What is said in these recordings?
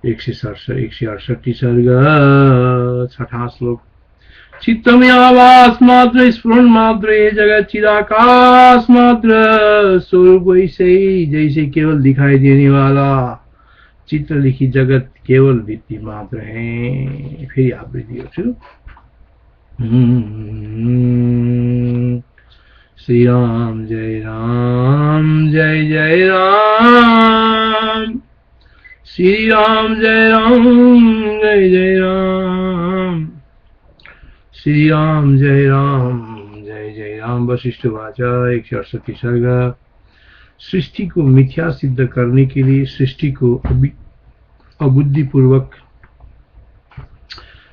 168 सर्ग, 6ठा श्लोक। चित्तमयावास मात्र स्फुरन मात्र ये जगत चिदाकाश मात्र स्वरूप वैसे ही जैसे केवल दिखाई देने वाला चित्र लिखी जगत केवल वृत्ति मात्र है। फिर आप वृत्ति श्री राम जय राम जय जय राम, श्री राम जय राम जय जय राम, श्री राम जय राम जय जय राम। वशिष्ठ वाचा 168 सर्ग। सृष्टि को मिथ्या सिद्ध करने के लिए सृष्टि को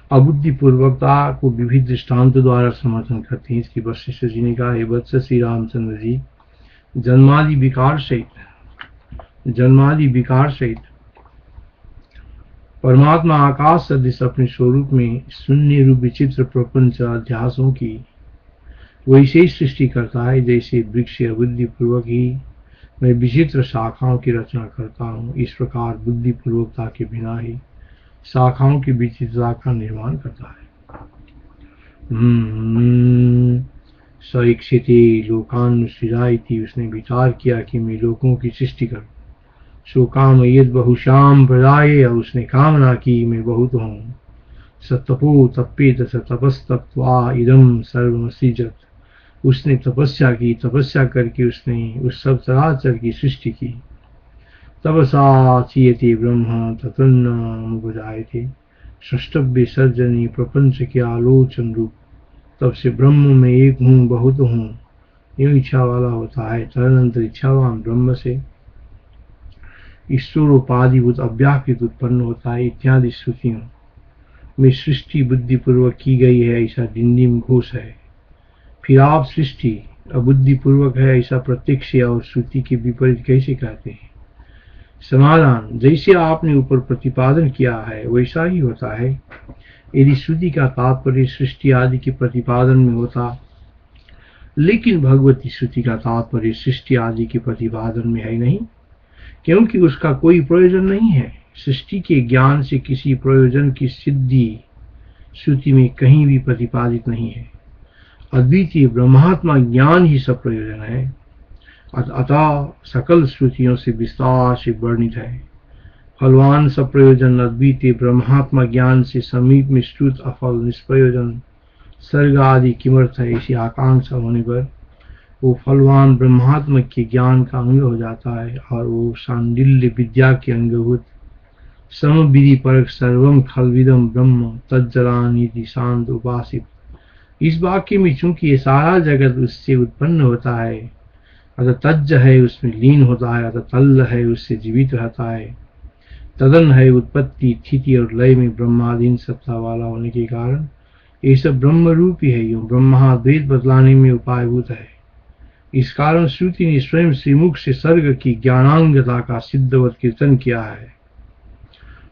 अबुद्धिपूर्वकता को विविध दृष्टांत द्वारा समर्थन करते हैं। इसकी वशिष्ठ जी ने कहा, हे वत्स श्री रामचंद्र जी, जन्मादि विकार सहित परमात्मा आकाश सदृश अपने स्वरूप में शून्य रूप विचित्र प्रपंच अध्यासों की वैसे ही सृष्टि करता है जैसे वृक्ष बुद्धि पूर्वक ही मैं विचित्र शाखाओं की रचना करता हूँ। इस प्रकार बुद्धि पूर्वकता के बिना ही शाखाओं की विचित्रता का निर्माण करता है। सईक्षिते लोकानुसृजा इति, उसने विचार किया कि मैं लोगों की सृष्टि करूं। सो काम यद बहुश्याम प्रदाय, उसने कामना की मैं बहुत हूँ। सतपो तप्येत स तपस्तप्त्वा इदं सर्वमसृजत, उसने तपस्या की, तपस्या करके उसने उस सब चराचर की सृष्टि की। तपसा चीयते ब्रह्म ततन्नमुपजायते, षष्टव्य सर्जनी प्रपंच के आलोचन रूप। तब से ब्रह्म में एक हूँ बहुत हूँ यूं इच्छा वाला होता है। तदनंतर इच्छावान ब्रह्म से ईश्वरोपाधिभूत अव्याकृत उत्पन्न होता है। इत्यादि श्रुतियों में सृष्टि बुद्धिपूर्वक की गई है ऐसा डिंडिम घोष है। फिर आप सृष्टि अबुद्धिपूर्वक है ऐसा प्रत्यक्ष और श्रुति के विपरीत कैसे कहते हैं? समाधान, जैसे आपने ऊपर प्रतिपादन किया है वैसा ही होता है। यदि श्रुति का तात्पर्य सृष्टि आदि के प्रतिपादन में होता, लेकिन भगवती श्रुति का तात्पर्य सृष्टि आदि के प्रतिपादन में है नहीं, क्योंकि उसका कोई प्रयोजन नहीं है। सृष्टि के ज्ञान से किसी प्रयोजन की सिद्धि श्रुति में कहीं भी प्रतिपादित नहीं है। अद्वितीय ब्रह्मात्मा ज्ञान ही सब प्रयोजन है, अतः सकल श्रुतियों से विस्तार से वर्णित है। फलवान सब प्रयोजन अद्वितीय ब्रह्मात्मा ज्ञान से समीप में श्रुत अफल निष्प्रयोजन सर्ग आदि किमर्थ है, ऐसी आकांक्षा होने पर वो फलवान ब्रह्मात्मा के ज्ञान का अंग हो जाता है और वो सांडिल्य विद्या के अंगभूत समविधि परक सर्वम खलविदम ब्रह्म तज्जलानीति शांत उपासित। इस वाक्य में चूंकि ये सारा जगत उससे उत्पन्न होता है, अतः तज्ज है उसमें लीन होता है, अतः तल्ल है उससे जीवित रहता है, तदन है उत्पत्ति स्थिति और लय में ब्रह्माधीन सत्ता वाला होने के कारण ये सब ब्रह्म रूपी है। यूं ब्रह्माद्वैत बतलाने में उपायभूत है। इस कारण श्रुति ने स्वयं श्रीमुख से सर्ग की ज्ञानांगता का सिद्धवत कीर्तन किया है।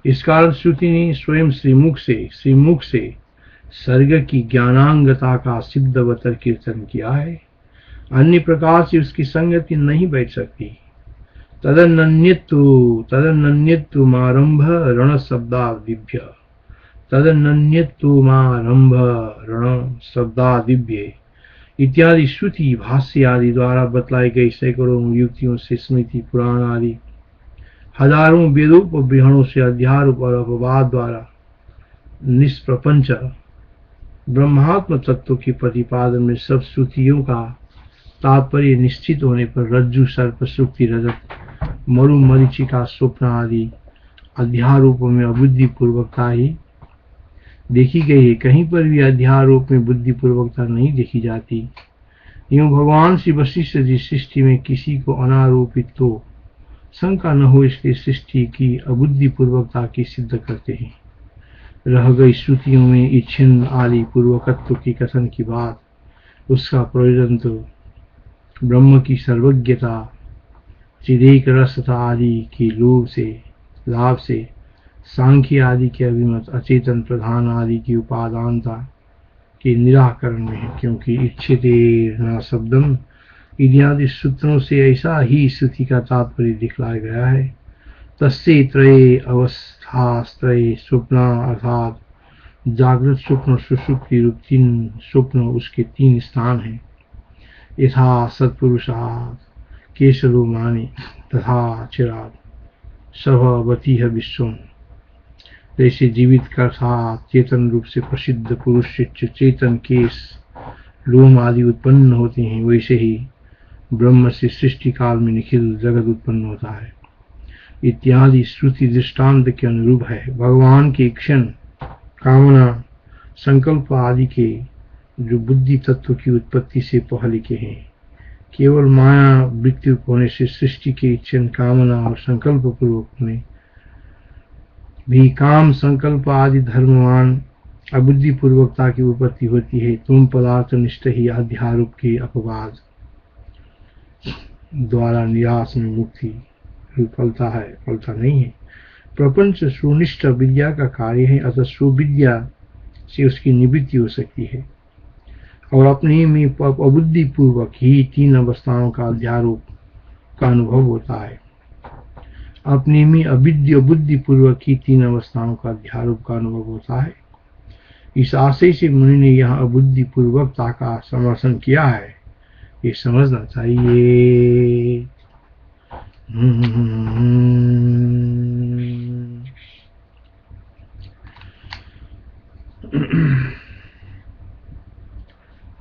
इस कारण श्रुति ने स्वयं श्रीमुख से सर्ग की ज्ञानांगता का सिद्धवतर कीर्तन किया है। अन्य प्रकार से उसकी संगति नहीं बैठ सकती। तदन्यत्तु मारंभ रण शब्दादिभ्य, तदन्यत्तु मारंभ रण शब्दादिभ्य इत्यादि श्रुति भाष्य आदि द्वारा बतलाई गई सैकड़ों युक्तियों से स्मृति पुराण आदि हजारों वेदोपबृहणों से अध्यारोप और अपवाद द्वारा निष्प्रपंच ब्रह्मात्म तत्व के प्रतिपादन में सब श्रुतियों का तात्पर्य निश्चित होने पर रज्जु सर्प सुक्ति रजत मरु मरीचिका स्वप्न आदि अध्यारोपों में अबुद्धि पूर्वकता ही देखी गई है। कहीं पर भी अध्यारोप में बुद्धि पूर्वकता नहीं देखी जाती। यूं भगवान श्री वशिष्ठ जी सृष्टि में किसी को अनारोपित तो शंका न हो इसलिए सृष्टि की अबुद्धि पूर्वकता की सिद्ध करते हैं। रह गई श्रुतियों में इच्छिन्न आदि पूर्वकत्व की कथन की बात, उसका प्रयोजन तो ब्रह्म की सर्वज्ञता चिदेक रसता आदि की लाभ से सांख्य आदि के अभिमत अचेतन प्रधान आदि की उपादानता के निराकरण में है। क्योंकि इच्छिते न शब्दम इत्यादि सूत्रों से ऐसा ही श्रुति का तात्पर्य दिखलाया गया है। तस्यै त्रये अवस्थास्त्रये स्वप्ना अर्थात जागृत स्वप्न सुषुप्ति रूप तीन स्वप्न उसके तीन स्थान हैं। यथा सत्पुरुषात् केशरोमानि तथा चिरात् सर्ववती है विश्वम। जैसे जीवित का अर्थात चेतन रूप से प्रसिद्ध पुरुष से चेतन केश लोम आदि उत्पन्न होते हैं, वैसे ही ब्रह्म से सृष्टि काल में निखिल जगत उत्पन्न होता है इत्यादि श्रुति दृष्टांत के अनुरूप है। भगवान के क्षण कामना संकल्प आदि के जो बुद्धि तत्व की उत्पत्ति से पहले के हैं, केवल माया मृत्यु होने से सृष्टि के क्षण कामना और संकल्प पूर्वक में भी काम संकल्प आदि धर्मवान अबुद्धि पूर्वकता की उत्पत्ति होती है। तुम पदार्थ निष्ठ ही अध्यारोप के अपवाद द्वारा निराश में मुक्ति फलता है, फलता नहीं है। प्रपंच सुनिष्ठ विद्या का कार्य है, अतः सुविद्या से उसकी निवृत्ति हो सकती है और अपने में अबुद्धि पूर्वक ही तीन अवस्थाओं का अध्यारोप का अनुभव होता है। अपने में अविद्य बुद्धि पूर्वक ही तीन अवस्थाओं का अध्यारोप का अनुभव होता है। इस आशय से मुनि ने यहाँ अबुद्धि पूर्वकता का समर्थन किया है, ये समझना चाहिए।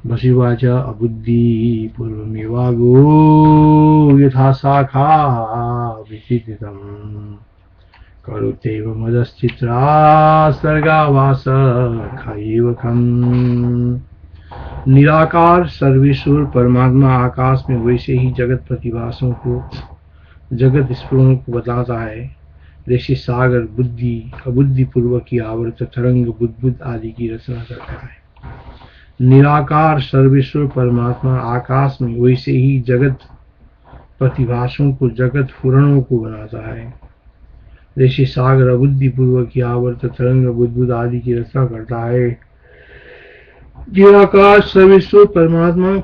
वशिवाच अबुद्धि पूर्वमेवागो यथा शाखा विचित्रितम् करोत्यैव मदश्चित्रा सर्गावास खैव खम्। निराकार सर्वेश्वर परमात्मा आकाश में वैसे ही जगत प्रतिभासों को जगत स्फुरणों को बताता है, जैसे सागर बुद्धि अबुद्धि पूर्वक की आवर्त तरंग बुद्बुद आदि की रचना करता है। निराकार सर्वेश्वर परमात्मा आकाश में वैसे ही जगत प्रतिभासों को जगत फुरणों को बनाता है, जैसे सागर अबुद्धि पूर्वक की आवर्त तरंग बुद्बुद आदि की रचना करता है। निराकार सर्वेश्वर परमात्मा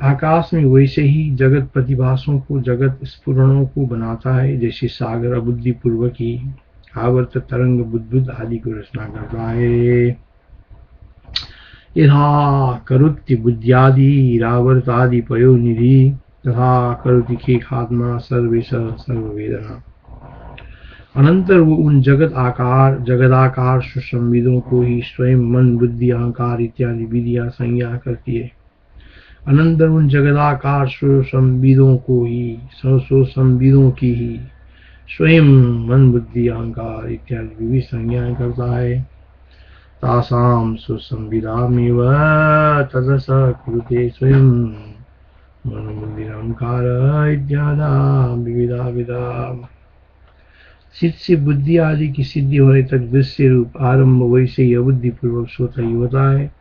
आकाश में वैसे ही जगत प्रतिभासों को जगत स्फुरणों को बनाता है, जैसे सागर अबुद्धि पूर्वक की आवर्त तरंग बुद्बुद आदि को रचना करता है। यथा करोति बुद्ध्यादि रावर्त आदि पयो निधि तथा करोति खेखात्मा सर्वेश सर्ववेदना। अनंतर वो उन जगदाकार सुसंविदों को ही स्वयं मन बुद्धि अहंकार इत्यादि विधियां संज्ञा करती है। अनंतर उन जगदाकार सुसंविदों को ही सुसंविदों की ही स्वयं मन बुद्धि अहंकार इत्यादि विधि संज्ञा करता है। तासाम सुसंविदामेव तदस कृते स्वयं मन बुद्धि अहंकार इत्यादि विविधा विधा। चित्त से बुद्धि आदि की सिद्धि होने तक दृश्य रूप आरंभ वैसे ही अबुद्धि पूर्वक स्वतः ही होता है,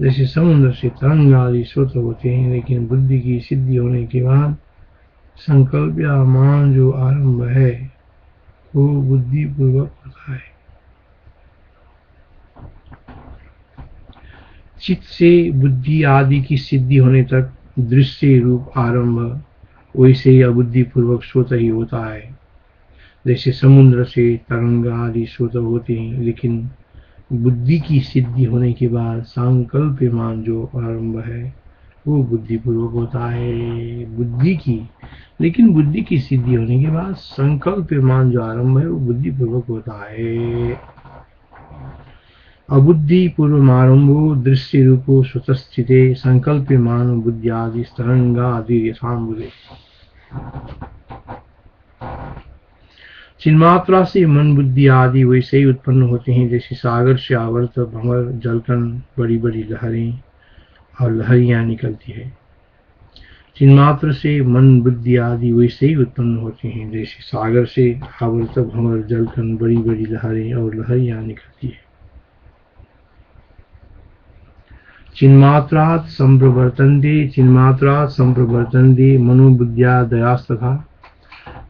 जैसे समुद्र से तरंग आदि स्वतः होते हैं, लेकिन बुद्धि की सिद्धि होने के बाद संकल्प या मान जो आरंभ है वो बुद्धि पूर्वक होता है। चित्त से बुद्धि आदि की सिद्धि होने तक दृश्य रूप आरंभ वैसे ही अबुद्धि पूर्वक स्वतः ही होता है, जैसे समुद्र से तरंग आदि स्वतः होते हैं, लेकिन बुद्धि की सिद्धि होने के बाद संकल्पमान जो आरंभ है वो बुद्धि पूर्वक होता है। बुद्धि की सिद्धि होने के बाद संकल्पमान जो आरंभ है वो बुद्धि पूर्वक होता है। अबुद्धि पूर्वमारंभो दृश्य रूपो स्वतस्थिते संकल्पमान बुद्धि आदि तरंगादि यथाम्बुदे। चिन्मात्रा से मन बुद्धि आदि वैसे ही उत्पन्न होते हैं, जैसे सागर से आवर्त भंवर जलकण बड़ी बड़ी लहरें और लहरियां निकलती है। चिन्मात्र से मन बुद्धि आदि वैसे ही उत्पन्न होते हैं, जैसे सागर से आवर्त भंवर जलकण बड़ी बड़ी लहरें और लहरियां निकलती है। चिन्मात्रात् संप्रवर्तन्ते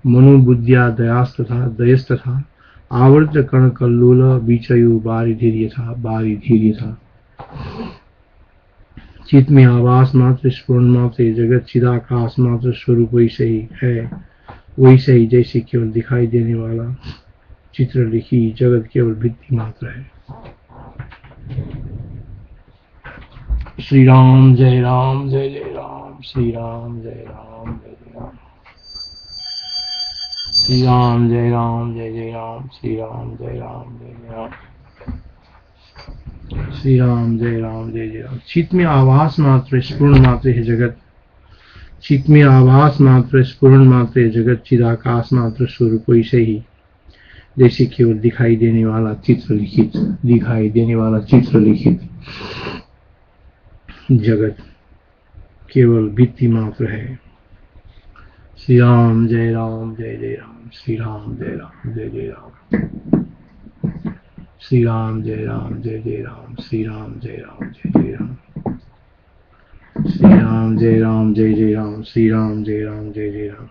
मनोबुद्ध्यादयास्तथा दयस्तथा आवर्त कण कल्लोल बीचयो बारिधीर्यथा। चित्त में आवास मात्र स्फुरण मात्र जगत चिदाकाश मात्र स्वरूप वैसे ही है, वैसे ही जैसे केवल दिखाई देने वाला चित्र लिखी जगत केवल भित्ति मात्र है। श्री राम जय राम जय जय राम, श्री राम जय राम जय जय राम, श्री राम जय राम जय जय राम, श्री राम जय राम जय जय राम, श्री राम जय राम जय जय राम। चित्त में आभास मात्र स्फुरण मात्र है जगत, चित्त में आभास मात्र स्फुरण मात्र है जगत, चिदाकाश मात्र स्वरूप वैसे ही जैसे केवल दिखाई देने वाला चित्र लिखित, दिखाई देने वाला चित्र लिखित जगत केवल भित्ति मात्र है। श्री राम जय राम जय जय राम, श्री राम जय राम जय जय राम, श्री राम जय राम जय जय राम, श्री राम जय राम जय जय राम, श्री राम जय राम जय जय राम, श्री राम जय राम जय जय राम।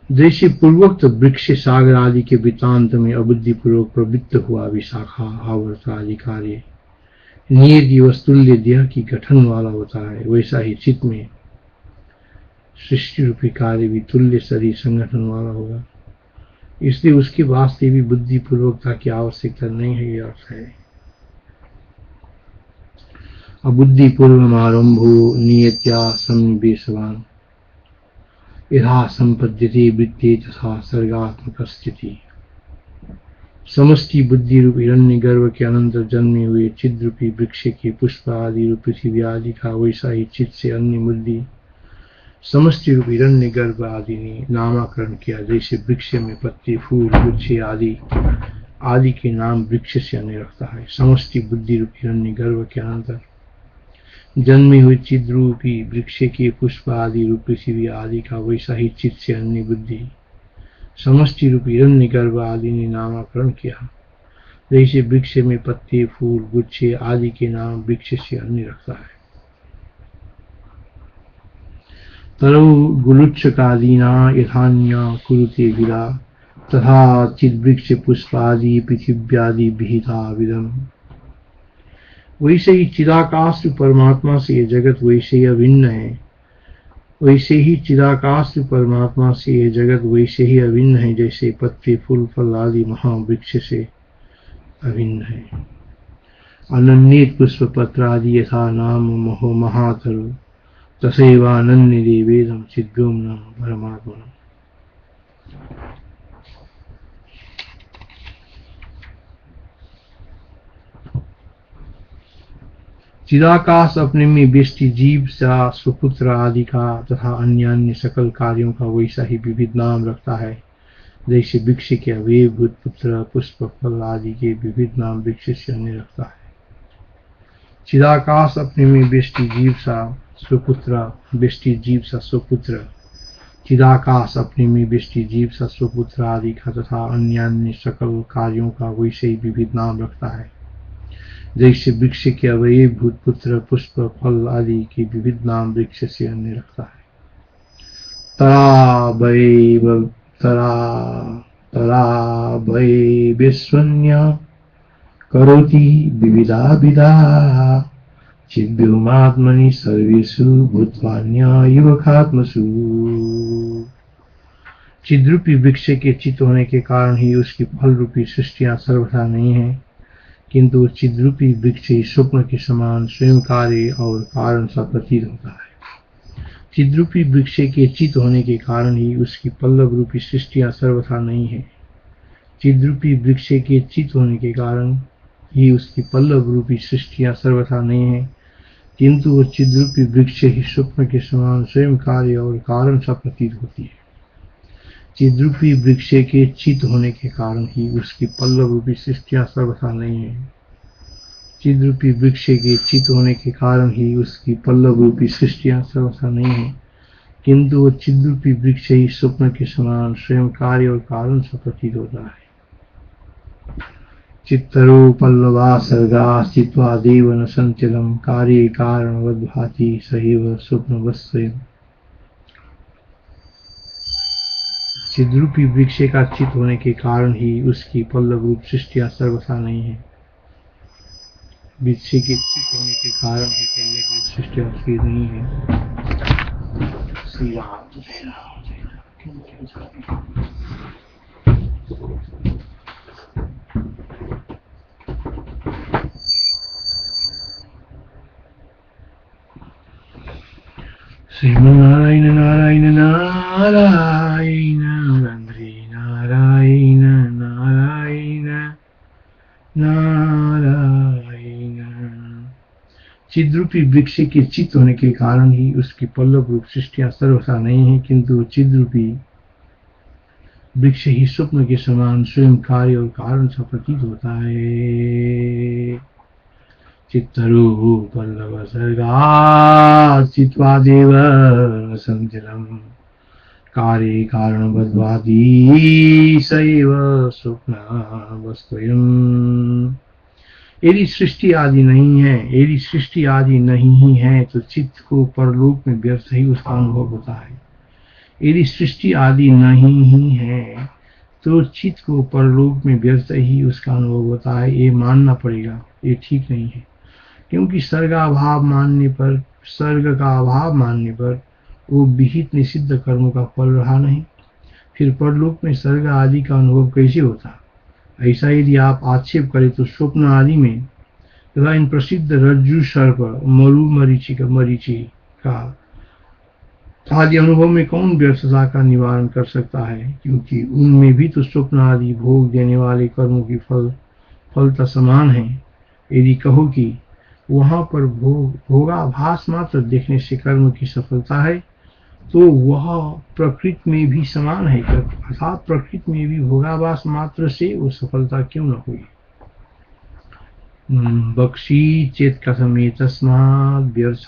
जैसे पूर्वोक्त वृक्ष सागर आदि के वृत्तांत में अबुद्धि पूर्वक प्रवृत्त हुआ विशाखा आवर्त आदि कार्य नियत दिवस तुल्य देह की गठन वाला होता है, वैसा ही चित्त में सृष्टि रूपी कार्य भी तुल्य शरीर संगठन वाला होगा। इसलिए उसके वास्ते भी बुद्धि पूर्वकता की आवश्यकता नहीं है, ये अर्थ है। अबुद्धि पूर्वमारंभो नियत्या सन्निवेशवान यथा संपद्यते वृत्ते तथा सर्गात्मक स्थिति। समष्टि बुद्धि रूप हिरण्य गर्भ के अनंतर जन्मे हुए चिद रूपी वृक्ष के पुष्प आदि रूप पृथ्वी आदि का वैसा ही चित्त से अन्य बुद्धि समष्टि रूप हिरण्य गर्भ आदि ने नामकरण किया। जैसे वृक्ष में पत्ते फूल गुच्छे आदि के नाम वृक्ष से अन्य रखता है, समष्टि बुद्धि रूप हिरण्य गर्भ के अनंतर जन्मे हुए चिद रूपी वृक्ष के पुष्प आदि रूप पृथ्वी आदि का वैसा ही चित्त से अन्य बुद्धि समष्टि रूप हिरण्य गर्भ आदि ने नामकरण किया। जैसे वृक्ष में पत्ते फूल गुच्छे आदि के नाम वृक्ष से अन्य रखता है। तरौ गुलुच्छकादीना यथान्या कुरुते विदा तथा चिद्वृक्ष पुष्पादि पृथिव्यादि विहिता विदम। वैसे ही चिदाकाश परमात्मा से ये जगत वैसे ही अभिन्न है, वैसे ही चिदाकाश परमात्मा से ये जगत वैसे ही अभिन्न है जैसे पत्ते फूल फल आदि महावृक्ष से अभिन्न है। अनन्येत पुष्प पत्र आदि यथा नाम मोह महातरु तथैवानन्य देवेदम चिद्व्योम्न परमात्मा। चिदाकाश अपने में व्यष्टि जीव सा सुपुत्र आदि का तथा अन्य अन्य सकल कार्यों का वैसा ही विविध नाम रखता है। जैसे वृक्ष के अवयवभूत पुत्र पुष्प फल आदि के विविध नाम वृक्ष से अन्य रखता है। चिदाकाश अपने में व्यष्टि जीव सा सुपुत्र चिदाकाश अपने में व्यष्टि जीव सा सुपुत्र आदि का तथा अन्य अन्य सकल कार्यों का वैसे ही विविध नाम रखता है। जैसे वृक्ष के अवयवभूत पुत्र पुष्प फल आदि के विविध नाम वृक्ष से अन्य रखता है। तरा भय विस्वन्य करोति विविधा विधा चिद्व्योमात्मनि सर्वेषु भूत्वान्य युवकात्मसु। चिद्रूपी वृक्ष के चित्त होने के कारण ही उसकी फल रूपी सृष्टियां सर्वथा नहीं है, किंतु चिद्रूपी वृक्ष ही स्वप्न के समान स्वयं कार्य और कारण सा प्रतीत होता है। चिद्रूपी वृक्ष के चित्त होने के कारण ही उसकी पल्लव रूपी सृष्टियां सर्वथा नहीं है। चिद्रूपी वृक्ष के चित्त होने के कारण ही उसकी पल्लव रूपी सृष्टियां सर्वथा नहीं है, किंतु वो चिद्रूपी वृक्ष ही स्वप्न के समान स्वयं कार्य और कारण सा प्रतीत होती है। चिद्रूपी वृक्ष के चित्त होने के कारण ही उसकी पल्लव रूपी सृष्टियां सर्वथा नहीं है। चिद्रूपी वृक्ष के चित्त होने के कारण ही उसकी पल्लव रूपी सृष्टियां सर्वथा नहीं है, किंतु वो चिद्रूपी वृक्ष ही स्वप्न के समान स्वयं कार्य और कारण सा प्रतीत होता है। चित्तरो पल्लवा सर्गा स्थित्वा देव न संचलम कार्य कारणवद् भाति सहैव स्वप्नवत् स्वयं। चिद्रूपी वृक्ष का चित्त होने के कारण ही उसकी पल्लव रूप सृष्टियां सर्वथा नहीं है। वृक्ष के चित्त होने के कारण ही पल्लव रूप सृष्टियां नहीं है। श्री राम जय राम जय राम। श्रीमन्नारायण नारायण नारायण वंदे नारायण नारायण नारायण। चिद्रूपी वृक्ष के चित्त होने के कारण ही उसकी पल्लव रूप सृष्टियां सर्वथा नहीं है, किंतु चिद्रूपी वृक्ष ही स्वप्न के समान स्वयं कार्य और कारण सा प्रतीत होता है। चित्तरूप पल्लव सर्गा चित्वादेव संचलम कार्य कारण बद्वादी सैव स्वप्न वस्तुयम्। यदि सृष्टि आदि नहीं है, यदि सृष्टि आदि नहीं ही है तो चित्त को परलोक में व्यर्थ ही उसका अनुभव होता है। यदि सृष्टि आदि नहीं ही है तो चित्त को परलोक में व्यर्थ ही उसका अनुभव होता है। ये मानना पड़ेगा, ये ठीक नहीं है, क्योंकि सर्ग का अभाव मानने पर वो विहित निषिद्ध कर्मों का फल रहा नहीं, फिर परलोक में सर्ग आदि का अनुभव कैसे होता। ऐसा यदि आप आक्षेप करें तो स्वप्न आदि में तथा इन प्रसिद्ध रज्जु सर्प मरीचि का आदि अनुभव में कौन व्यर्थता का निवारण कर सकता है, क्योंकि उनमें भी तो स्वप्न आदि भोग देने वाले कर्मों की फलता समान है। यदि कहो कि वहां पर भोगाभास मात्र देखने से कर्म की सफलता है तो वह प्रकृति में भी समान है, अर्थात प्रकृति में भी भोगाभास मात्र से वो सफलता क्यों न हुई। बक्षी चेत कथमे तस्माद् व्यर्थ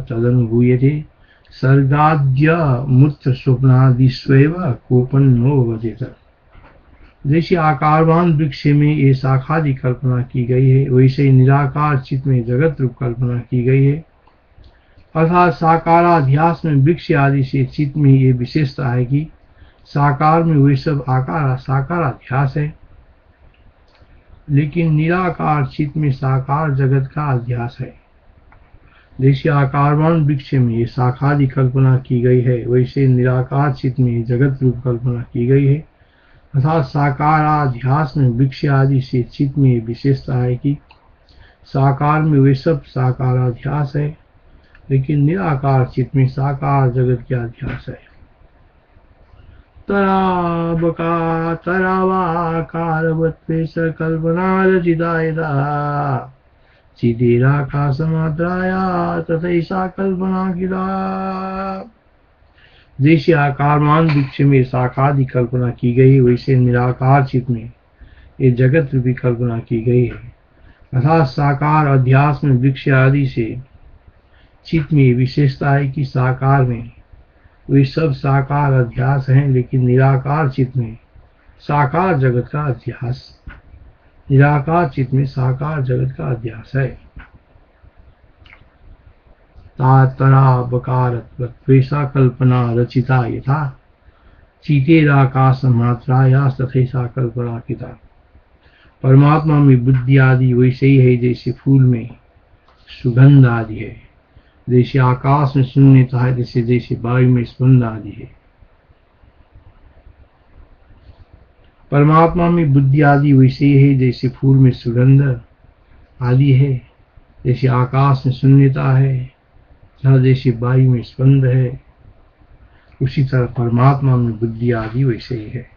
तदनुभूयते सर्गाद्य मूत्र स्वप्नादिस्वेव कोपन्नो वदेत। जैसे आकारवान वृक्ष में ये शाखादि कल्पना की गई है, वैसे निराकार चित्त में जगत रूप कल्पना की गई है। अर्थात साकाराध्यास में वृक्ष आदि से चित्त में ये विशेषता है कि साकार में वे सब साकाराध्यास है, लेकिन निराकार चित्त में साकार जगत का अध्यास है। जैसे आकारवान वृक्ष में ये शाखादि कल्पना की गई है, वैसे निराकार चित्त में जगत रूप कल्पना की गई है। अर्थात साकाराध्यास में वृक्ष आदि से चित्त में विशेषता है कि साकार में वे सब साकाराध्यास है, लेकिन निराकार चित्त में साकार जगत का अध्यास है। तरावाकारवत्वेश कल्पना रचिता यदा चिदेराकाशमात्राया तथैषा कल्पना किला। जैसे आकारमान वृक्ष में शाखादि कल्पना की गई, वैसे निराकार चित्त में ये जगत रूपी कल्पना की गई है। अर्थात साकार अध्यास में वृक्ष आदि से चित्त में विशेषता है कि साकार में वे सब साकार अध्यास हैं, लेकिन निराकार चित्त में साकार जगत का अध्यास, निराकार चित्त में साकार जगत का अध्यास है। तातरावकारत्वेषा कल्पना रचिता यथा चितेराकाशमात्राया तथैषा कल्पना किता। परमात्मा में बुद्धि आदि वैसे ही है जैसे फूल में सुगंध आदि है, जैसे आकाश में शून्यता है, जैसे वायु में स्पंद आदि है। परमात्मा में बुद्धि आदि वैसे ही है जैसे फूल में सुगंध आदि है, जैसे आकाश में शून्यता है, जैसे वायु में स्पंद है, उसी तरह परमात्मा में बुद्धि आदि वैसे ही है।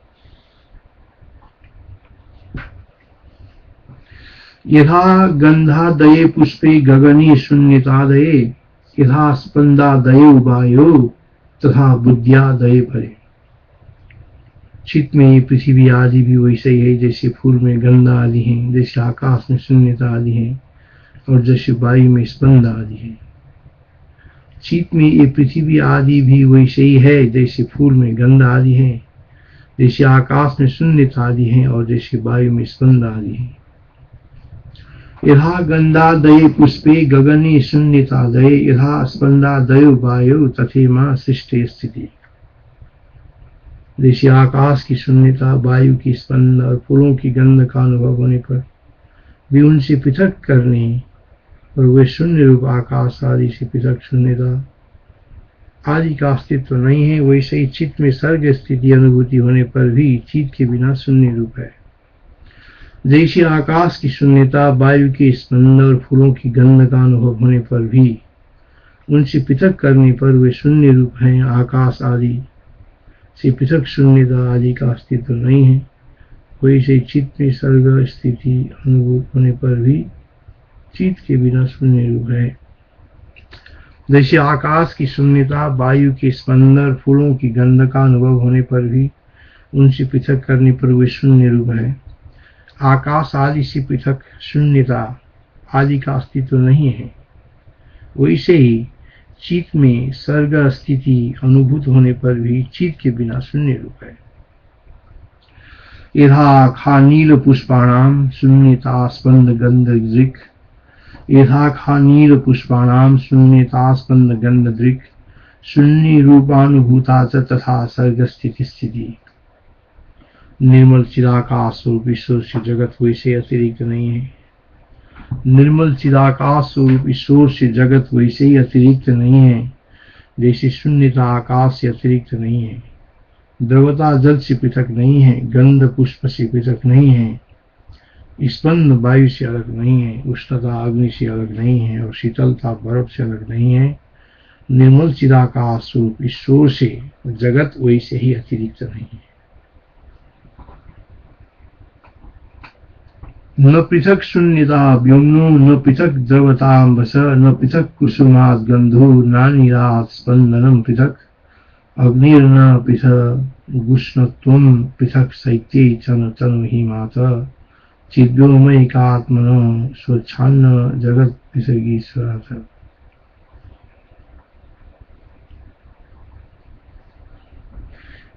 यथा गंधादये पुष्पे गगने शून्यतादये यथा स्पंदादये वायो तथा बुद्ध्यादये परे। चित्त में पृथ्वी आदि भी वैसे ही है जैसे फूल में गंध आदि है, जैसे आकाश में शून्यता आदि है, और जैसे वायु में स्पंद आदि है। चित्त में ये पृथ्वी आदि भी वैसे ही है जैसे फूल में गंध आदि है, जैसे आकाश में शून्यता आदि है, और जैसे वायु में स्पंद आदि है। यथा गंधादये पुष्पे गगने शून्यतादये यथा स्पंदादयो वायु तथैमा सृष्टि स्थिति। जैसे आकाश की शून्यता, वायु की स्पंद और फूलों की गंध का अनुभव होने पर भी उनसे पृथक करने और वे शून्य रूप आकाश आदि से पृथक शून्यता आदि का अस्तित्व नहीं है, वैसे ही चित्त में सर्ग स्थिति अनुभूति होने पर भी चित्त के बिना शून्य रूप है। जैसे आकाश की शून्यता, वायु के स्पंद और फूलों की गंध का अनुभव होने पर भी उनसे पृथक करने पर वे शून्य रूप हैं, आकाश आदि से पृथक शून्यता आदि का अस्तित्व नहीं है, वैसे चित्त में सर्ग स्थिति अनुभव होने पर भी चित्त के बिना शून्य रूप है। जैसे आकाश की शून्यता, वायु के स्पंद और फूलों की गंध का अनुभव होने पर भी उनसे पृथक करने पर वे शून्य रूप है, आकाश आदि से पृथक शून्यता आदि का अस्तित्व नहीं है, वैसे ही चित्त में सर्ग स्थिति अनुभूत होने पर भी चित्त के बिना शून्य रूप है। यथा खा नील पुष्पाणाम शून्यतास्पंद गंध दृक्, यथा खा नील पुष्पाणाम शून्यतास्पंद गंध दृक्, शून्य रूपानुभूता च तथा सर्ग स्थिति स्थिति। निर्मल चिदाकाश स्वरूप ईश्वर से जगत वैसे अतिरिक्त नहीं है, निर्मल चिदाकाश स्वरूप ईश्वर से जगत वैसे ही अतिरिक्त नहीं है, जैसे शून्यता आकाश से अतिरिक्त नहीं है, द्रवता जल से पृथक नहीं है, गंध पुष्प से पृथक नहीं है, स्पंद वायु से अलग नहीं है, उष्णता अग्नि से अलग नहीं है और शीतलता बर्फ से अलग नहीं है। निर्मल चिदाकाश स्वरूप ईश्वर से जगत वैसे ही अतिरिक्त नहीं है। न पृथक शून्यता व्योम्नो, न पृथक द्रवतांबस, न पृथक कुसुमात् गंधो, नानिरात् स्पंदनम पृथक, अग्निर्न पृथक उष्णत्वं पृथक शैत्ये चन तनु हिमात, चिद्व्योमैकात्मनो स्वच्छान्न जगत विसर्गीश्वरः।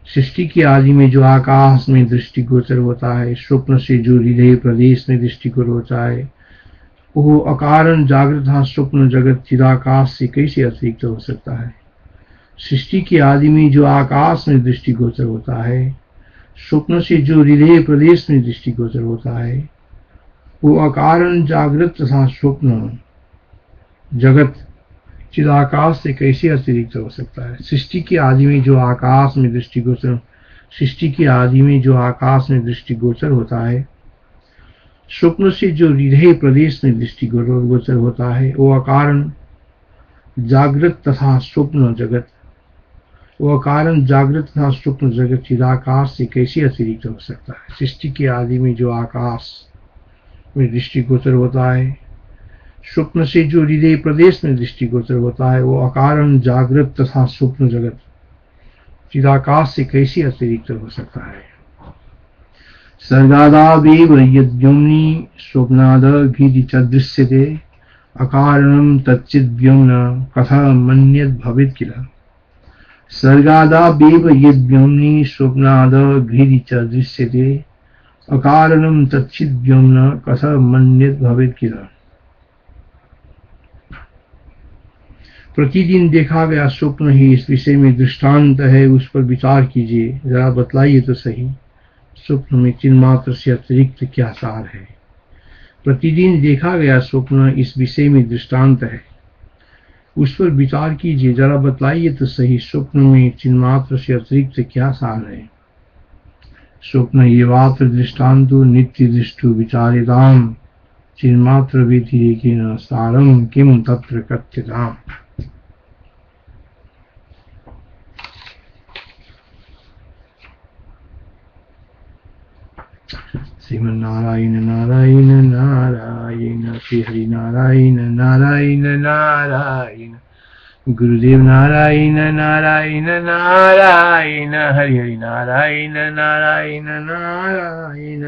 सृष्टि की आदि में जो आकाश में दृष्टिगोचर होता है, स्वप्न से जो हृदय प्रदेश में दृष्टिगोचर होता है, वो अकारण जागृत स्वप्न जगत चिदाकाश से कैसे अतिरिक्त हो सकता है। सृष्टि की आदि में जो आकाश में दृष्टिगोचर होता है, स्वप्न से जो हृदय प्रदेश में दृष्टिगोचर होता है, वो अकारण जागृत तथा स्वप्न जगत चिदाकाश से कैसे अतिरिक्त हो सकता है। सृष्टि की आदि में जो आकाश में दृष्टिगोचर, सृष्टि की आदि में जो आकाश में दृष्टिगोचर होता है, स्वप्न से जो हृदय प्रदेश में दृष्टिगोचर होता है, वो अकारण जागृत तथा स्वप्न जगत, वो अकारण जागृत तथा स्वप्न जगत चिदाकाश से कैसे अतिरिक्त हो सकता है। सृष्टि की आदि में जो आकाश में दृष्टिगोचर होता है, स्वप्न से जो हृदय प्रदेश में दृष्टिगोचर होता है, वो अकारण जागृत तथा स्वप्न जगत चिदाकाश से कैसे अतिरिक्त हो सकता है। सर्गादावेव यद्व्योम्नि स्वप्नाद घिरि च दृश्यते, अकारणं तच्चिद्व्योम्न कथं मन्यद् भवेत् किल। सर्गादावेव यद्व्योम्नि स्वप्नाद घिरि च दृश्यते, अकारणं तच्चिद्व्योम्न कथं मन्यद् भवेत् किल। प्रतिदिन देखा गया स्वप्न ही इस विषय में दृष्टांत है, उस पर विचार कीजिए, जरा बतलाइए तो सही, स्वप्न में चिन्मात्र से अतिरिक्त क्या सार है। प्रतिदिन देखा गया स्वप्न इस विषय में दृष्टांत है, उस पर विचार कीजिए, जरा बतलाइए तो सही, स्वप्न में चिन्मात्र से अतिरिक्त क्या सार है। स्वप्न एवात्र दृष्टांतो नित्य दृष्टो विचारिताम, चिन्मात्र व्यतिरेकेन सारम किम तत्र कथ्यताम्। श्रीमन्नारायण नारायण नारायण, श्री हरि नारायण नारायण नारायण, गुरुदेव नारायण नारायण नारायण, हरि हरि नारायण नारायण नारायण,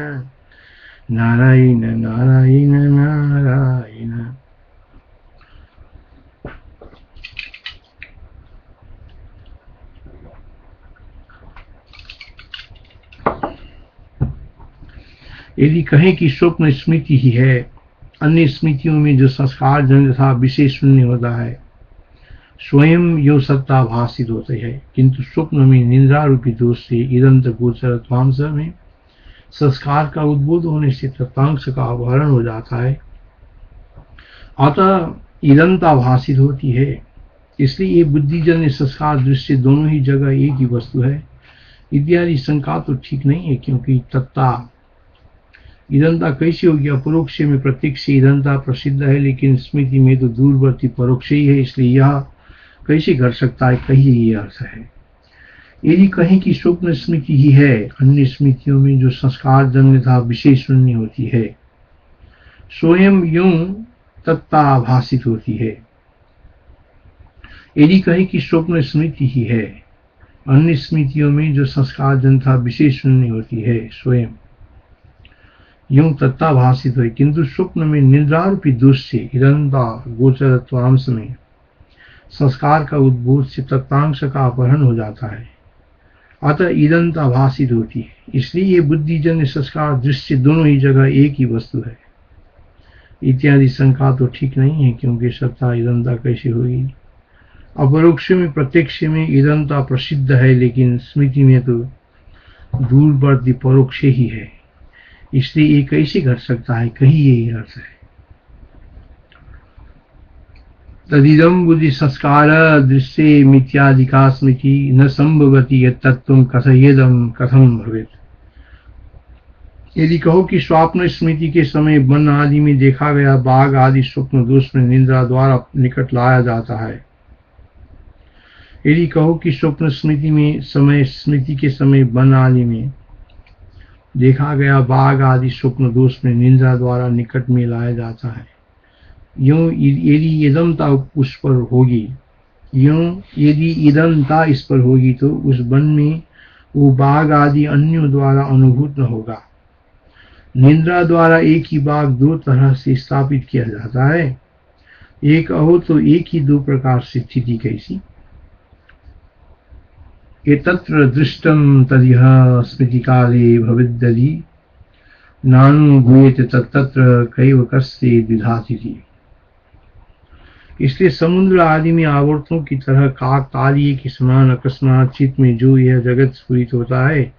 नारायण नारायण नारायण। यदि कहें कि स्वप्न स्मृति ही है, अन्य स्मृतियों में जो संस्कार जन्य तथा विषय शून्य होता है, स्वयं यो सत्ता भाषित होते हैं, किंतु स्वप्न में निंद्रा रूपी दोष से इदंत गोचर ध्वांस में संस्कार का उद्बोध होने से तत्वांश का अपहरण हो जाता है, अतः इदंता भाषित होती है। इसलिए ये बुद्धिजन्य संस्कार दृश्य दोनों ही जगह एक ही वस्तु है इत्यादि शंका तो ठीक नहीं है, क्योंकि तत्ता ईदंता कैसे होगी? अपरोक्ष में प्रत्यक्ष ईदंता प्रसिद्ध है, लेकिन स्मृति में तो दूरवर्ती परोक्ष ही है, इसलिए यह कैसे घट सकता है? कहिए ये अर्थ है। यदि कहें कि स्वप्न स्मृति ही है, अन्य स्मृतियों में जो संस्कार जन्य था विशेष शून्य होती है, स्वयं यूं तत्ताभासित होती है। यदि कहें कि स्वप्न स्मृति ही है, अन्य स्मृतियों में जो संस्कार जन्य था विशेष शून्य होती है, स्वयं यूं तत्ताभासित हुई, किंतु स्वप्न में निद्रारूपी दोष से ईदंता गोचरत्वांश में संस्कार का उद्भूत से तत्तांश का अपहरण हो जाता है, अतः ईदंता भाषित होती है। इसलिए ये बुद्धिजन्य संस्कार दृश्य दोनों ही जगह एक ही वस्तु है इत्यादि शंका तो ठीक नहीं है, क्योंकि सत्ता ईदंता कैसे होगी? अपरोक्ष में प्रत्यक्ष में ईदंता प्रसिद्ध है, लेकिन स्मृति में तो दूरवर्ती परोक्ष ही है, इसलिए ये कैसे घट सकता है? कहिए ये अर्थ है। तदिदं बुद्धि संस्कार दृश्ये मिथ्यादिका स्मृति न संभवति यत्तत्वं कथयेदं कथं भवेत्। यदि कहो कि स्वप्न स्मृति के समय वन आदि में देखा गया बाघ आदि स्वप्न दोष में निद्रा द्वारा निकट लाया जाता है, यदि कहो कि स्वप्न स्मृति में स्मृति के समय वन आदि में देखा गया बाघ आदि स्वप्न दोष में निद्रा द्वारा निकट में लाया जाता है, यदि ईदंता उस पर होगी, यदि ईदंता इस पर होगी, तो उस वन में वो बाघ आदि अन्यों द्वारा अनुभूत न होगा। निद्रा द्वारा एक ही बाघ दो तरह से स्थापित किया जाता है, एक अहो तो एक ही दो प्रकार से स्थिति कैसी? एतत्र दृष्टम तदिह स्मृति काले भविद्यदि नानुभूयेत तत्र कैव कस्य द्विधातिथि। इसलिए समुद्र आदि में आवर्तों की तरह काकतालीय के समान अकस्मात चित्त में जो यह जगत स्फुरित होता है,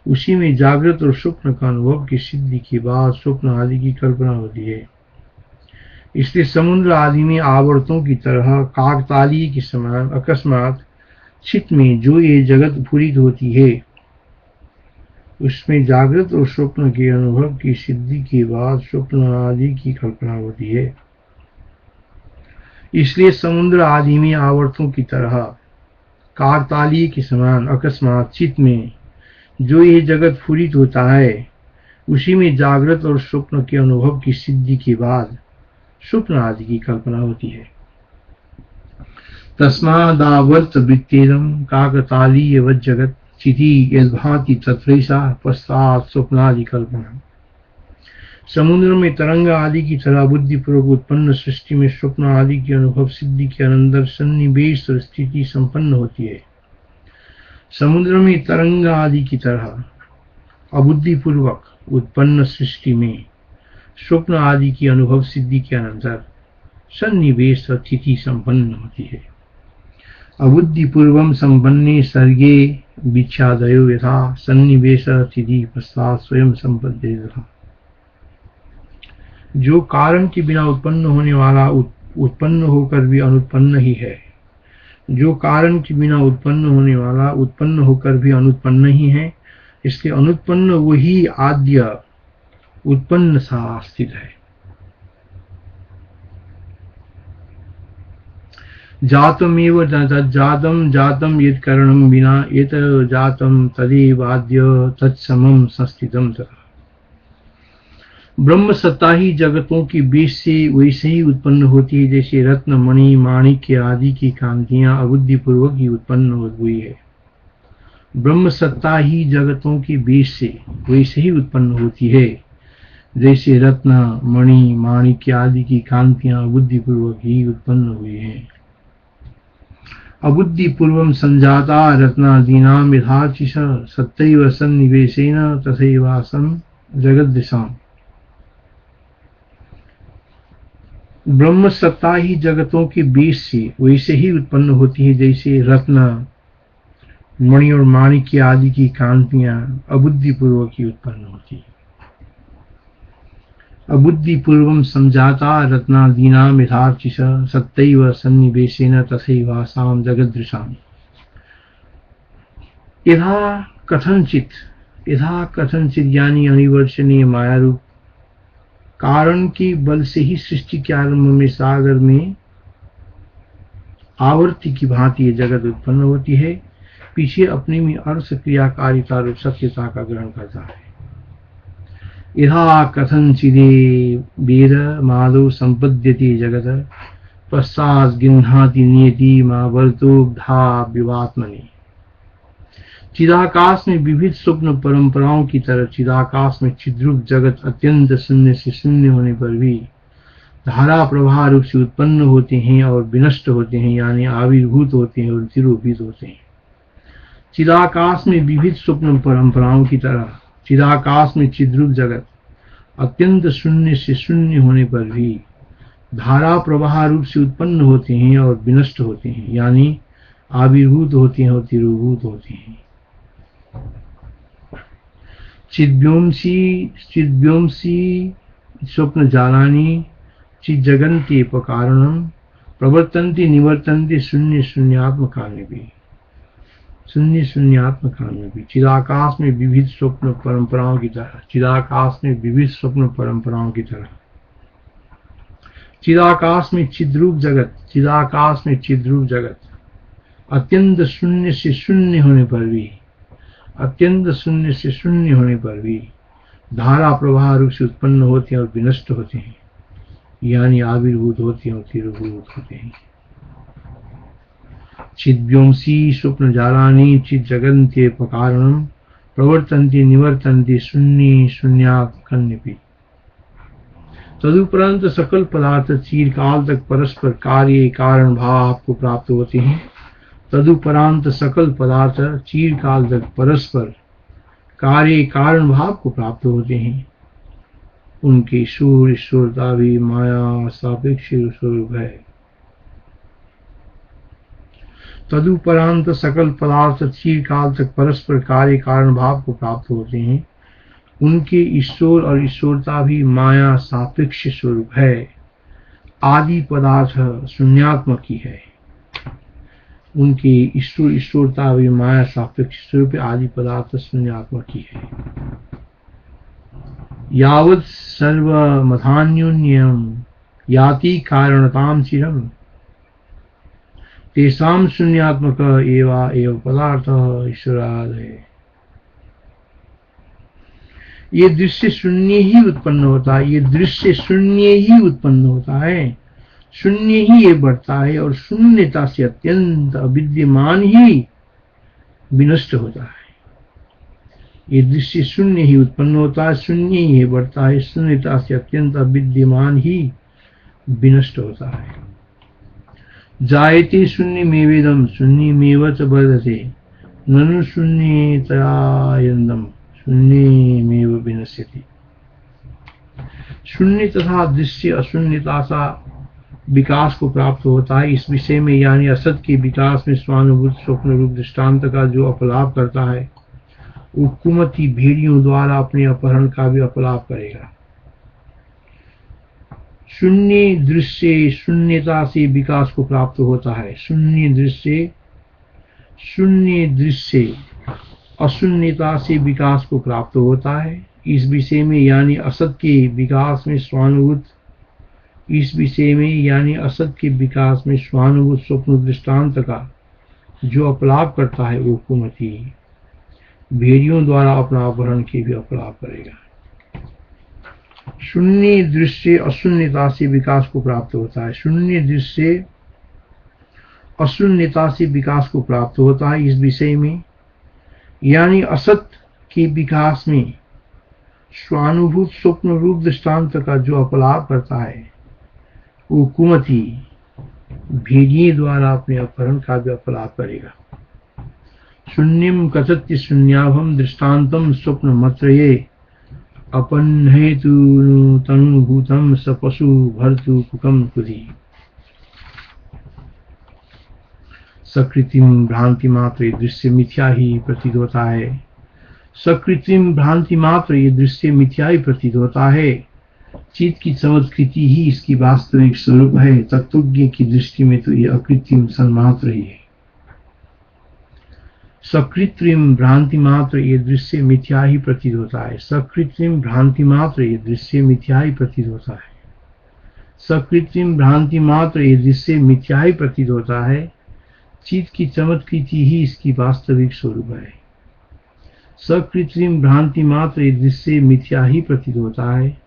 उसी में जागृत और स्वप्न का अनुभव की सिद्धि के बाद स्वप्न आदि की कल्पना होती है। इसलिए समुद्र आदि में आवर्तों की तरह काकतालीय के समान अकस्मात चित्त में जो ये जगत स्फुरित होती है, उसमें जागृत और स्वप्न के अनुभव की सिद्धि के बाद स्वप्न आदि की कल्पना होती है। इसलिए समुद्र आदि में आवर्तों की तरह काकतालीय के समान अकस्मात चित्त में जो ये जगत स्फुरित होता है, उसी में जागृत और स्वप्न के अनुभव की सिद्धि के बाद स्वप्न आदि की कल्पना होती है। तस्मादावर्त वृत्तेदं काकतालीयवत् जगत् चिति यद्भाति तत्रैषा पश्चात् स्वप्नादि कल्पना। समुद्र में तरंग आदि की तरह बुद्धिपूर्वक उत्पन्न सृष्टि में स्वप्न आदि की अनुभव सिद्धि के अनंतर सन्निवेश और स्थिति संपन्न होती है। समुद्र में तरंग आदि की तरह अबुद्धिपूर्वक उत्पन्न सृष्टि में स्वप्न आदि की अनुभव सिद्धि के अनंतर सन्निवेश और स्थिति संपन्न होती है। अबुद्धिपूर्वम संपन्ने सर्गे विच्छादयो यथा सन्निवेश स्थिति पश्चात स्वयं संपद्ये यथा। जो कारण के बिना उत्पन्न होने वाला उत्पन्न होकर भी अनुत्पन्न ही है, जो कारण के बिना उत्पन्न होने वाला उत्पन्न होकर भी अनुत्पन्न ही है, इसलिए अनुत्पन्न वही आद्य उत्पन्न सा स्थित है। जातमेव जातम जातम यत् कारणं विना एत जातम तदेवाद्य तत्समं संस्थितम तथा। ब्रह्म सत्ता ही जगतों की बीच से वैसे ही उत्पन्न होती है जैसे रत्न मणि माणिक्य आदि की कांतियां अबुद्धिपूर्वक ही उत्पन्न हुई है। ब्रह्म सत्ता ही जगतों की बीच से वैसे ही उत्पन्न होती है जैसे रत्न मणि माणिक्य आदि की कांतियां अबुद्धिपूर्वक ही उत्पन्न हुई हैं। अबुद्धिपूर्वं संजाता रत्नादीनां यथाचिश सत्यैव सन्निवेशेन तथैवासं जगद्दिशाम्। ब्रह्म सत्ता ही जगतों के बीच से वैसे ही उत्पन्न होती है जैसे रत्न मणि और माणिक्य आदि की कांतियां अबुद्धिपूर्वक ही उत्पन्न होती है। अबुद्धि पूर्वम समझाता रत्नादीनाम यथार्चिष सत्यैव सन्निवेशेन तथैवासाम जगदृशाम। यथा कथनचित यानी अनिवर्चनीय माया रूप कारण के बल से ही सृष्टि के आरंभ में सागर में आवर्ती की भांति ये जगत उत्पन्न होती है, पीछे अपने में अर्थ क्रियाकारिता रूप सत्यता का ग्रहण करता है। यथा कथनचिदे वेद मादौ संपद्यते जगत पश्चात् गृह्णाति नियति मावर्तोग्धा विवात्मनि। चिदाकाश में विविध स्वप्न परंपराओं की तरह चिदाकाश में चिद्रूप जगत अत्यंत शून्य से शून्य होने पर भी धारा प्रवाह रूप से उत्पन्न होते हैं और विनष्ट होते हैं, यानी आविर्भूत होते हैं और तिरोहित होते हैं। चिदाकाश में विविध स्वप्न परंपराओं की तरह चिदाकाश में चिद्रूप जगत अत्यंत शून्य से शून्य होने पर भी धारा प्रवाह रूप से उत्पन्न होते हैं और विनष्ट होते हैं, यानी आविर्भूत होते हैं और तिरोहित होते हैं। चिद्व्योमसी स्वप्न जालानी चिज्जगन्ते उपकारणम प्रवर्तन्ते निवर्तन्ते शून्य शून्यात्मकान भी। चिदाकाश में विविध स्वप्न परंपराओं की तरह चिदाकाश में चिद्रूप जगत अत्यंत शून्य से शून्य होने पर भी धारा प्रवाह रूप से उत्पन्न होते हैं और विनष्ट होते हैं, यानी आविर्भूत होते हैं और तिरोहित होते हैं। चिद्व्योमसी स्वप्न जालानि चिज्जगन्ते उपकारणम प्रवर्तन्ते निवर्तन्ते शून्य शून्यात्मकन्यपि। तदुपरांत सकल पदार्थ चिरकाल तक परस्पर कार्य कारण भाव को प्राप्त होते हैं। तदुपरांत सकल पदार्थ चिरकाल तक परस्पर कार्य कारण भाव को प्राप्त होते हैं। उनकी ईश्वरता भी माया सापेक्ष स्वरूप है। तदुपरांत सकल पदार्थ चिरकाल तक परस्पर कार्य कारण भाव को प्राप्त होते हैं। उनके ईश्वर और ईश्वरता भी माया सापेक्ष स्वरूप है। आदि पदार्थ शून्यात्मक ही है। उनकी ईश्वरता भी माया सापेक्ष स्वरूप आदि पदार्थ शून्यात्मक ही है। यावत् सर्वमथान्योन्यम याति कारणताम चिरम तेषां शून्यात्मक एव पदार्थ ईश्वराद है। ये दृश्य शून्य ही उत्पन्न होता है, शून्य ही ये बढ़ता है और शून्यता से अत्यंत अविद्यमान ही विनष्ट होता है। ये दृश्य शून्य ही उत्पन्न होता है, शून्य ही ये बढ़ता है, शून्यता से अत्यंत अविद्यमान ही विनष्ट होता है। जायते शून्यमेवेदं शून्यमेव च वर्धते ननु शून्यतयायन्दं शून्यमेव विनश्यति। शून्य तथा दृश्य अशून्यता सा विकास को प्राप्त होता है। इस विषय में यानी असत के विकास में स्वानुभूत स्वप्न रूप दृष्टांत का जो अपलाप करता है वो कुमति भेड़ियों द्वारा अपने अपहरण का भी अपलाप करेगा। शून्य दृश्य शून्यता से विकास को प्राप्त होता है। शून्य दृश्य अशून्यता से विकास को प्राप्त होता है। इस विषय में यानी असत के विकास में स्वानुभूत स्वप्न दृष्टांत का जो अपलाप करता है वो कुमति भेड़ियों द्वारा अपना अपहरण के भी अपलाप करेगा। शून्य दृश्य अशून्यता से विकास को प्राप्त होता है। शून्य दृश्य अशून्यता से विकास को प्राप्त होता है। इस विषय में यानी असत के विकास में स्वानुभूत स्वप्न रूप दृष्टांत का जो अपलाप करता है वो कुमति भेड़िए द्वारा अपने अपहरण का भी अपलाप करेगा। शून्यम कथत्य शून्याभम दृष्टान्तम स्वप्न मत्रये अपन्हेतु तनुभूतम स पशु भर्तु कुकम कुदी। सकृत्रिम भ्रांति मात्र ये दृश्य मिथ्या ही प्रतीत होता है। सकृत्रिम भ्रांति मात्र ये दृश्य मिथ्या ही प्रतीत होता है। चित्त की चमत्कृति ही इसकी वास्तविक स्वरूप है। तत्वज्ञ की दृष्टि में तो ये अकृत्रिम सन्मात्र ही है। सकृत्रिम भ्रांति मात्र ये दृश्य मिथ्या ही प्रतीत होता है। सकृत्रिम भ्रांति मात्र ये दृश्य मिथ्या ही प्रतीत होता है। सकृत्रिम भ्रांति मात्र ये दृश्य मिथ्या ही प्रतीत होता है। चित्त की चमत्कृति ही इसकी वास्तविक स्वरूप है। सकृत्रिम भ्रांति मात्र ये दृश्य मिथ्या ही प्रतीत होता है।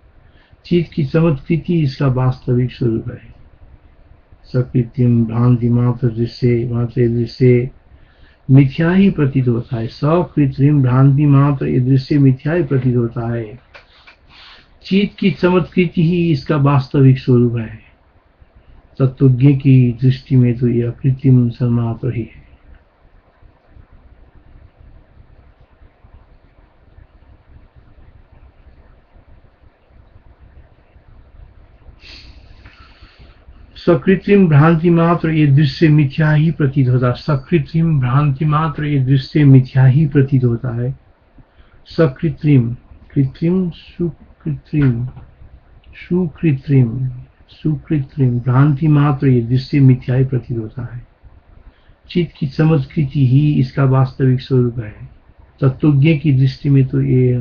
चित्त की चमत्कृति इसका वास्तविक स्वरूप है। सकृत्रिम भ्रांति मात्र दृश्य मिथ्या ही प्रतीत होता है। सकृत्रिम भ्रांति मात्र ये दृश्य मिथ्या ही प्रतीत होता है। चित्त की चमत्कृति ही इसका वास्तविक स्वरूप है। तत्वज्ञ की दृष्टि में तो यह कृत्रिम सन्मात्र ही है। सकृत्रिम भ्रांति मात्र ये दृश्य मिथ्या ही प्रतीत होता है। सकृत्रिम भ्रांति मात्र ये दृश्य मिथ्या ही प्रतीत होता है। सकृत्रिम, कृत्रिम, सुकृत्रिम भ्रांति मात्र ये दृश्य मिथ्या ही प्रतीत होता है। चित्त की चमत्कृति ही इसका वास्तविक स्वरूप है। तत्वज्ञ की दृष्टि में तो ये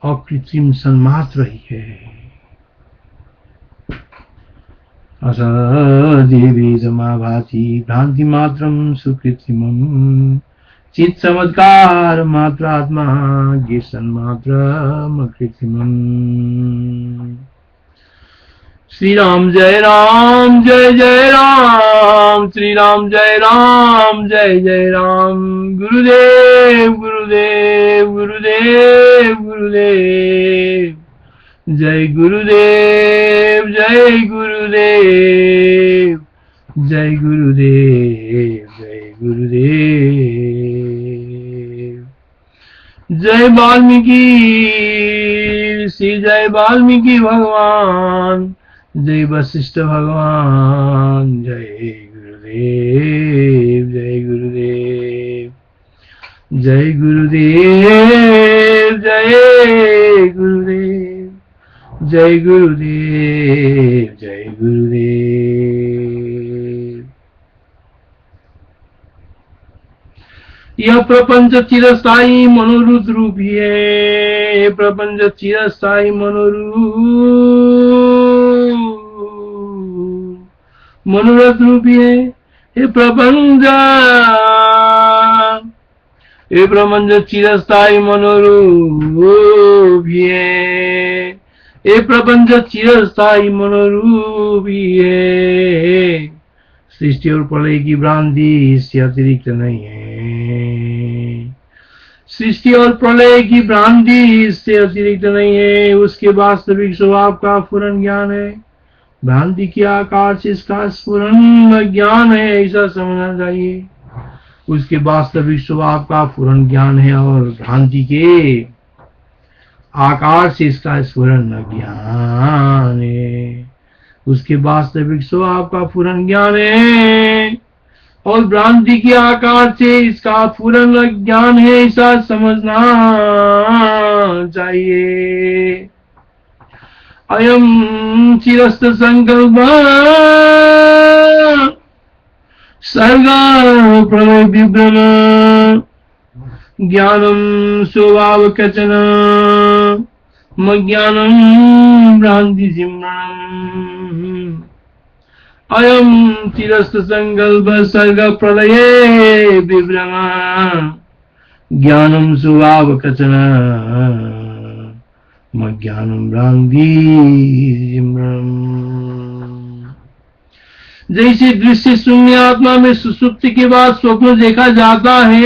अकृत्रिम सन्मात्र ही है। असदेवी समाभाति भ्रांति मात्रम सुकृत्रिमम् चित्त चमत्कार मात्रात्मा ये सन्मात्रम अकृत्रिमम्। श्री राम जय राम जय जय राम, श्री राम जय राम जय जय राम। गुरुदेव गुरुदेव गुरुदेव गुरुदेव, जय गुरुदेव जय गुरुदेव, जय गुरुदेव जय गुरुदेव। जय वाल्मीकि ऋषि, जय वाल्मीकि भगवान, जय वशिष्ठ भगवान, जय गुरुदेव जय गुरुदेव, जय गुरुदेव जय गुरुदेव, जय गुरुदेव जय गुरुदेव। यह प्रपंच चिरस्थायी मनोरूप रूप ही है। यह प्रपंच चिरस्थायी मनोरथ रूप ही है। ये प्रपंच चिरस्थायी मनोरूप ही है। ये प्रपंच चिरस्थायी मनोरूप ही है। सृष्टि और प्रलय की भ्रांति इससे अतिरिक्त नहीं है। सृष्टि और प्रलय की भ्रांति इससे अतिरिक्त नहीं है। उसके वास्तविक स्वभाव का स्फुरन ज्ञान है। भ्रांति के आकार से इसका स्फुरन ज्ञान है, ऐसा समझना चाहिए। उसके वास्तविक स्वभाव का स्फुरन ज्ञान है और भ्रांति के आकार से इसका स्फुरन ज्ञान है। उसके वास्तविक स्वभाव का स्फुरन ज्ञान है और भ्रांति के आकार से इसका स्फुरन ज्ञान है, ऐसा समझना चाहिए। अयम चिरस्त संकल्प सर्ग प्रलय विभ्रम ज्ञानम स्वभाव कचन मज्ञानम भ्रांति सिमरणम्। अयम चिरस्त संकल्प सर्ग प्रलये विभ्रम ज्ञानम स्वभाव कचन मज्ञानम भ्रांति सिमरणम्। जैसे दृश्य शून्य आत्मा में सुसुप्ति के बाद स्वप्न देखा जाता है,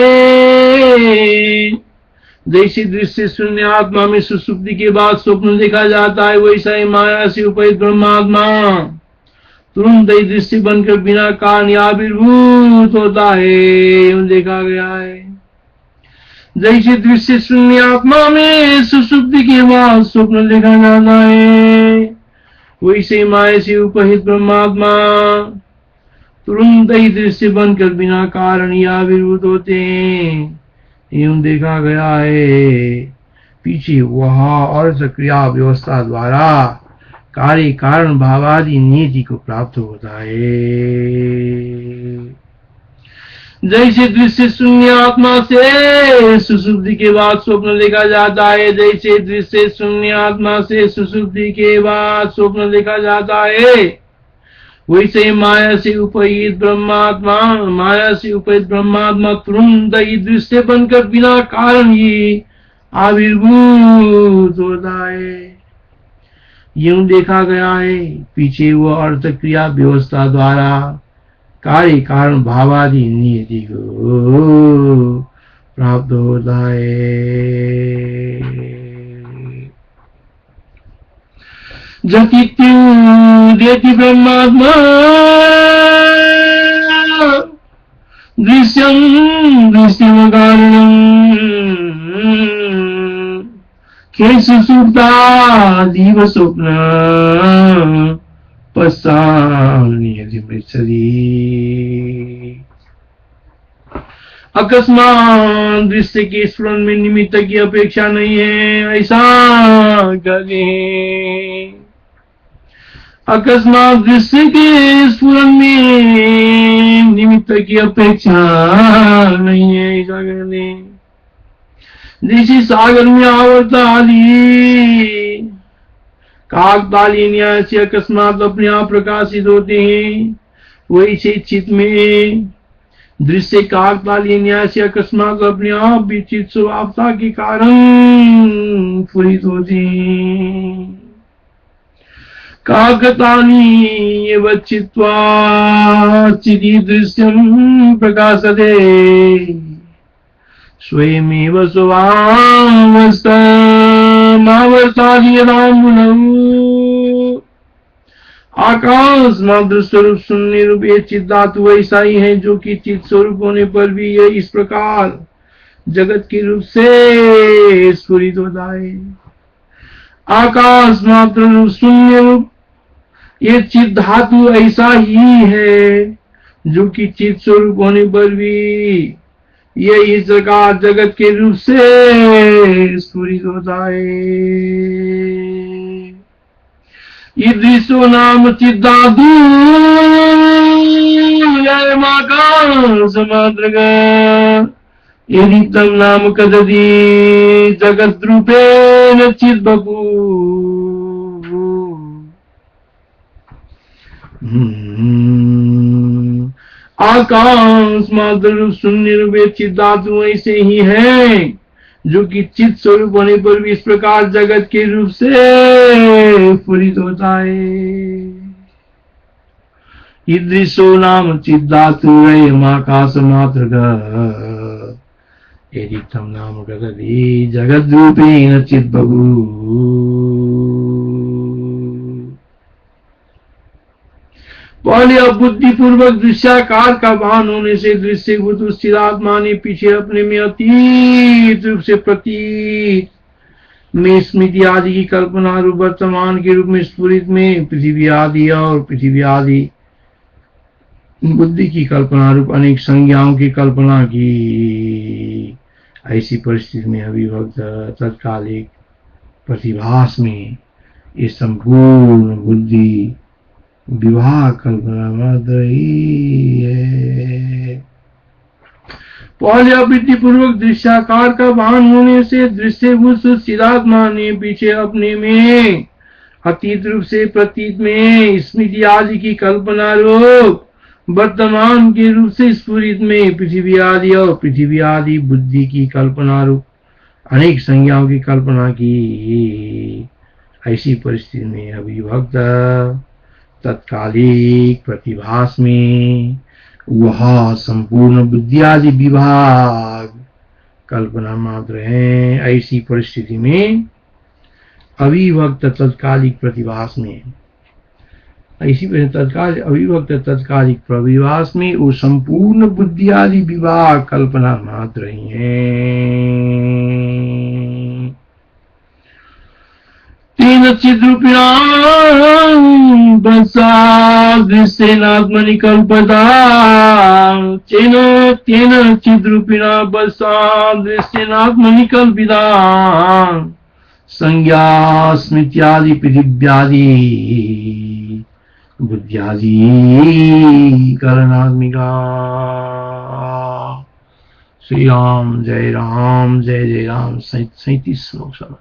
जैसे दृश्य शून्य आत्मा में सुसुप्ति के बाद स्वप्न देखा जाता है, वैसा ही माया से उपहित ब्रह्मात्मा तुरंत ही दृश्य बनकर बिना कारण आविर्भूत होता है, देखा गया है। जैसे दृश्य शून्य आत्मा में सुसुप्ति के बाद स्वप्न देखा जाता है, वैसे माया से उपहित ब्रह्मात्मा तुरंत ही दृश्य बनकर बिना कारण आविर्भूत होते हैं, एवं देखा गया है। पीछे वह अर्थ क्रिया व्यवस्था द्वारा कार्य कारण भावादि नियति को प्राप्त होता है। जैसे दृश्य शून्य आत्मा से सुषुप्ति के बाद स्वप्न देखा जाता है, जैसे दृश्य शून्य आत्मा से सुषुप्ति के बाद स्वप्न देखा जाता है, वैसे माया से उपहित ब्रह्मात्मा तुरंत ही दृश्य बनकर बिना कारण ही आविर्भूत होता है। यूं देखा गया है, पीछे वो अर्थ क्रिया व्यवस्था द्वारा कार्य कारण भावादि नियति को प्राप्त होता है। जतित्युदेति ब्रह्मात्मा दृश्यम कारणम् सुप्तादिव स्वप्न पश्चान्यधिपृच्छति। अकस्मात दृश्य के स्फुरन में निमित्त की अपेक्षा नहीं है, ऐसा कहते हैं। अकस्मात दृश्य के स्फुरन में निमित्त की अपेक्षा नहीं है, ऐसा कहते हैं। जैसे सागर में आवर्त आदि काकतालीय न्याय से अकस्मात अपने आप प्रकाशित होते हैं, वैसे चित्त में दृश्य काकतालीय न्याय से अकस्मात अपने आप भी चित्त स्वभावता के कारण फुरित होते हैं। काकतालीय चित्वा चिति दृश्यम प्रकाशते स्वयमेव स्वभावस्थादियदाम्बुलम्। आकाश मात्र स्वरूप शून्य रूप ये चित्त धातु वैसा ही है, जो कि चित्त स्वरूप होने पर भी यह इस प्रकार जगत के रूप से स्फुरित होता है। आकाश मात्र रूप शून्य रूप ये चित्त धातु ऐसा ही है, जो कि चित्त स्वरूप होने पर भी ये इस प्रकार जगत के रूप से स्फुरित होता है। ईदृशो नाम चिद्धातु समाद्रगा यदि तम नाम कदति जगत रूपेण चिद्बभू। आकाश मात्र शून्य रूप चित्त धातु ऐसे ही है, जो कि चित्त स्वरूप होने पर भी इस प्रकार जगत के रूप से स्फुरित होता है। ईदृशो नाम चित्त धातु आकाश मात्र यदि तम नाम कदति जगत रूपेण चिद्बभू। पहले अबुद्धि पूर्वक दृश्याकार का भान होने से दृश्यभूत स्थिर आत्मा ने पीछे अपने में अतीत रूप से प्रतीत में स्मृति आदि की कल्पना रूप वर्तमान के रूप में स्फुरित में पृथ्वी आदि और पृथ्वी आदि बुद्धि की कल्पना रूप अनेक संज्ञाओं की कल्पना की। ऐसी परिस्थिति में अविभक्त तत्कालिक प्रतिभास में ये संपूर्ण बुद्धि विवाह कल्पना मात्र ही है। पहले अवृत्ति पूर्वक दृश्याकार का भान होने से दृश्यभूत सिद्धात्मा ने पीछे अपने में अतीत रूप से प्रतीत में स्मृति आदि की कल्पना रूप वर्तमान के रूप से स्फुरित में पृथ्वी आदि और पृथ्वी आदि बुद्धि की कल्पना रूप अनेक संज्ञाओं की कल्पना की। ऐसी परिस्थिति में अविभक्त तत्कालिक प्रतिभास में वह संपूर्ण बुद्धि आदि विभाग कल्पना मात्र है। ऐसी परिस्थिति में अविभक्त तत्कालिक प्रतिभास में अविभक्त तत्कालिक प्रतिभास में वो संपूर्ण बुद्धि आदि विभाग कल्पना मात्र ही है। तेन चिद्रूपिणां दृश्येनात्मनि कल्पता तेन तेन चिद्रूपिणा बसादृश्यनात्मनि कल्पिता संज्ञा स्मृत्यादि पृथिव्यादि बुद्ध्यादि करणात्मिका। श्री राम जय जय राम। 37 श्लोक।